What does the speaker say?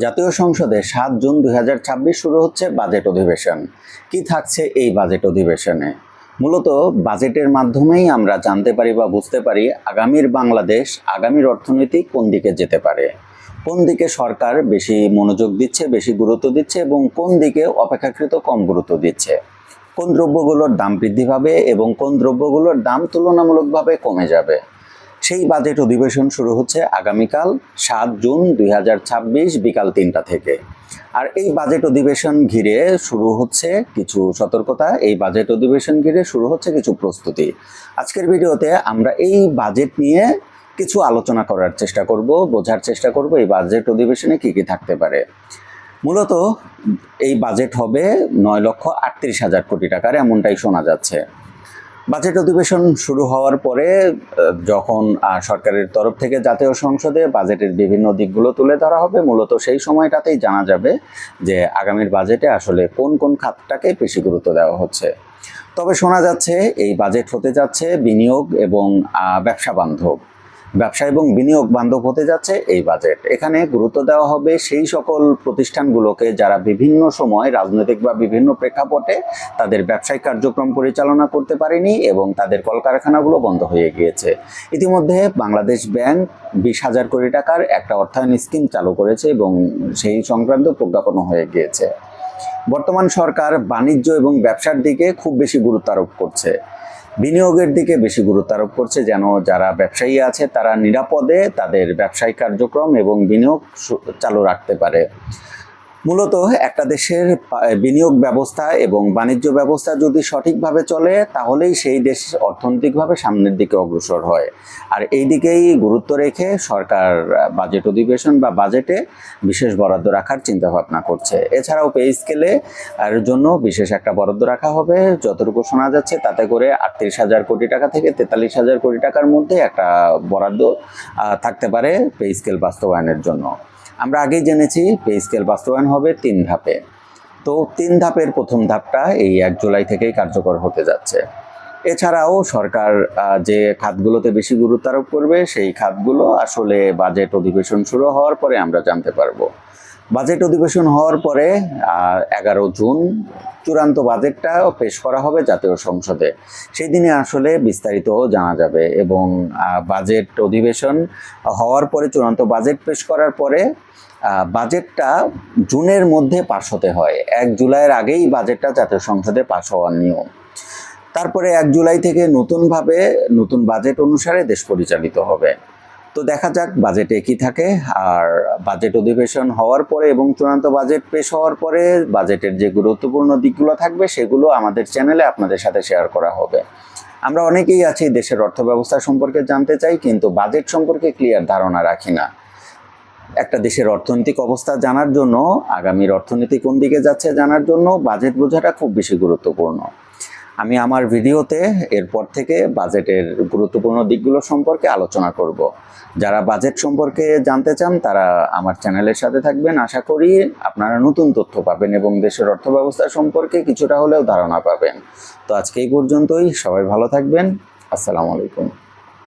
জাতীয় সংসদে ৭ জুন ২০২৬ শুরু হচ্ছে বাজেট অধিবেশন। কি থাকছে এই বাজেট অধিবেশনে? মূলত বাজেটের মাধ্যমেই আমরা জানতে পারি বা বুঝতে পারি আগামীর বাংলাদেশ, আগামীর অর্থনীতি কোন দিকে যেতে পারে, কোন দিকে সরকার বেশি মনোযোগ দিচ্ছে, বেশি গুরুত্ব দিচ্ছে এবং কোন দিকে অপেক্ষাকৃত কম গুরুত্ব দিচ্ছে, কোন দ্রব্যগুলোর দাম বৃদ্ধি পাবে এবং কোন দ্রব্যগুলোর দাম তুলনামূলকভাবে কমে যাবে। সেই বাজেট অধিবেশন শুরু হচ্ছে আগামীকাল ৭ জুন ২০২৬ বিকাল ৩টা থেকে। আর এই বাজেট অধিবেশন ঘিরে শুরু হচ্ছে কিছু সতর্কতা, এই বাজেট অধিবেশন ঘিরে শুরু হচ্ছে কিছু প্রস্তুতি। আজকের ভিডিওতে আমরা এই বাজেট নিয়ে কিছু আলোচনা করার চেষ্টা করব, বোঝার চেষ্টা করব এই বাজেট অধিবেশনে কী কী থাকতে পারে। মূলত এই বাজেট হবে ৯,৩৮,০০০ কোটি টাকার, এমনটাই শোনা যাচ্ছে। বাজেট অধিবেশন শুরু হওয়ার পরে যখন সরকারের তরফ থেকে জাতীয় সংসদে বাজেটের বিভিন্ন দিকগুলো তুলে ধরা হবে, মূলত সেই সময়টাতেই জানা যাবে যে আগামীর বাজেটে আসলে কোন কোন খাতটাকে বেশি গুরুত্ব দেওয়া হচ্ছে। তবে শোনা যাচ্ছে এই বাজেট হতে যাচ্ছে বিনিয়োগ এবং ব্যবসা বান্ধব, ব্যবসা এবং বিনিয়োগ বান্ধব হতে যাচ্ছে এই বাজেট। এখানে গুরুত্ব দেওয়া হবে সেই সকল প্রতিষ্ঠানগুলোকে যারা বিভিন্ন সময় রাজনৈতিক বা বিভিন্ন প্রেক্ষাপটে তাদের ব্যবসায়িক কার্যক্রম পরিচালনা করতে পারেনি এবং তাদের কলকারখানাগুলো বন্ধ হয়ে গিয়েছে। ইতিমধ্যে বাংলাদেশ ব্যাংক ২০,০০০ কোটি টাকার একটা অর্থায়ন স্কিম চালু করেছে এবং সেই সংক্রান্ত প্রজ্ঞাপনও হয়ে গিয়েছে। বর্তমান সরকার বাণিজ্য এবং ব্যবসার দিকে খুব বেশি গুরুত্ব আরোপ করছে, বিনিয়োগের দিকে বেশি গুরুত্ব আরোপ করছে, যেন যারা ব্যবসায়ী আছে তারা নিরাপদে তাদের ব্যবসায়িক কার্যক্রম এবং বিনিয়োগ চালু রাখতে পারে। মূলত একটা দেশের বিনিয়োগ ব্যবস্থা এবং বাণিজ্য ব্যবস্থা যদি সঠিকভাবে চলে তাহলেই সেই দেশ অর্থনৈতিকভাবে সামনের দিকে অগ্রসর হয়। আর এই দিকেই গুরুত্ব রেখে সরকার বাজেট অধিবেশন বা বাজেটে বিশেষ বরাদ্দ রাখার চিন্তাভাবনা করছে। এছাড়াও পে স্কেলে এর জন্য বিশেষ একটা বরাদ্দ রাখা হবে। যতটুকু শোনা যাচ্ছে তাতে করে ৩৮,০০০ কোটি টাকা থেকে ৪৩,০০০ কোটি টাকার মধ্যে একটা বরাদ্দ থাকতে পারে পে স্কেল বাস্তবায়নের জন্য। আমরা আগেই জেনেছি পে স্কেল বাস্তবায়ন হবে ৩ ধাপে। তো ৩ ধাপের প্রথম ধাপটা এই ১ জুলাই থেকেই কার্যকর হতে যাচ্ছে। এছাড়াও সরকার যে খাতগুলোতে বেশি গুরুত্ব আরোপ করবে সেই খাতগুলো আসলে বাজেট অধিবেশন শুরু হওয়ার পরে আমরা জানতে পারবো। বাজেট অধিবেশন হওয়ার পরে ১১ জুন চূড়ান্ত বাজেটটা পেশ করা হবে জাতীয় সংসদে। সেই দিনে আসলে বিস্তারিত জানা যাবে এবং বাজেট অধিবেশন হওয়ার পরে চূড়ান্ত বাজেট পেশ করার পরে বাজেটটা জুনের মধ্যে পাশ হতে হয়। ১ জুলাইয়ের আগেই বাজেটটা জাতীয় সংসদে পাশ হওয়ার নিয়ম। তারপরে ১ জুলাই থেকে নতুন বাজেট অনুসারে দেশ পরিচালিত হবে। তো দেখা যাক বাজেটে কি থাকে। আর বাজেট অধিবেশন হওয়ার পরে এবং চূড়ান্ত বাজেট পেশ হওয়ার পরে বাজেটের যে গুরুত্বপূর্ণ দিকগুলো থাকবে সেগুলো আমাদের চ্যানেলে আপনাদের সাথে শেয়ার করা হবে। আমরা অনেকেই আছি দেশের অর্থব্যবস্থা সম্পর্কে জানতে চাই, কিন্তু বাজেট সম্পর্কে ক্লিয়ার ধারণা রাখি না। একটা দেশের অর্থনৈতিক অবস্থা জানার জন্য, আগামীর অর্থনীতি কোন দিকে যাচ্ছে জানার জন্য বাজেট বোঝাটা খুব বেশি গুরুত্বপূর্ণ। আমি আমার ভিডিওতে এরপর থেকে বাজেটের গুরুত্বপূর্ণ দিকগুলো সম্পর্কে আলোচনা করব। যারা বাজেট সম্পর্কে জানতে চান তারা আমার চ্যানেলের সাথে থাকবেন। আশা করি আপনারা নতুন তথ্য পাবেন এবং দেশের অর্থব্যবস্থা সম্পর্কে কিছুটা হলেও ধারণা পাবেন। তো আজকে এই পর্যন্তই, সবাই ভালো থাকবেন। আসসালামু আলাইকুম।